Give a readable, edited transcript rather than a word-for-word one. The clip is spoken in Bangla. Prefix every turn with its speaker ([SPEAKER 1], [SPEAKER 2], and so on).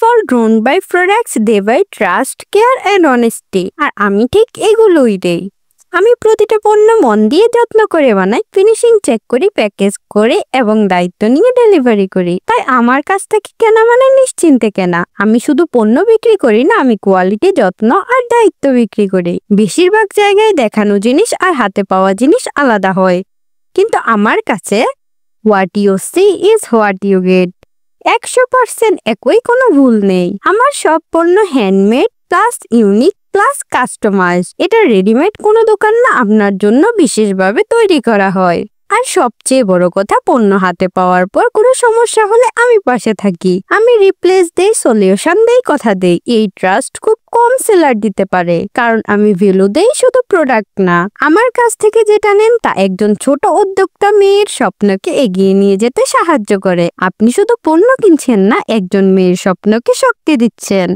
[SPEAKER 1] all drawn by products they buy trust, care and honesty। আর আমি ঠিক এগুলোই দেই। আমি প্রতিটা পণ্য মন দিয়ে যত্ন করে বানাই, ফিনিশিং চেক করি, প্যাকেজ করে এবং দায়িত্ব নিয়ে ডেলিভারি করি। তাই আমার কাছ থেকে কেনা মানে নিশ্চিন্তে কেনা। আমি শুধু পণ্য বিক্রি করি না, আমি কোয়ালিটি, যত্ন আর দায়িত্ব বিক্রি করি। বেশিরভাগ জায়গায় দেখানো জিনিস আর হাতে পাওয়া জিনিস আলাদা হয়, কিন্তু আমার কাছে what you see is what you get. 100% একই, কোনো ভুল নেই। আমার সব পণ্য handmade plus unique plus customize. এটা রেডিমেড কোনো দোকান না, আপনার জন্য বিশেষভাবে তৈরি করা হয়। আর সবচেয়ে বড় কথা, পণ্য হাতে পাওয়ার পর কোনো সমস্যা হলে আমি পাশে থাকি। আমি রিপ্লেস দেই, সলিউশন দেই, কথা দেই। এই ট্রাস্ট খুব কম সেলার দিতে পারে, কারণ আমি ভ্যালু দেই, শুধু প্রোডাক্ট না। আমার কাছ থেকে যেটা নেন তা একজন ছোট উদ্যোক্তা মেয়ের স্বপ্নকে এগিয়ে নিয়ে যেতে সাহায্য করে। আপনি শুধু পণ্য কিনছেন না, একজন মেয়ের স্বপ্নকে শক্তি দিচ্ছেন।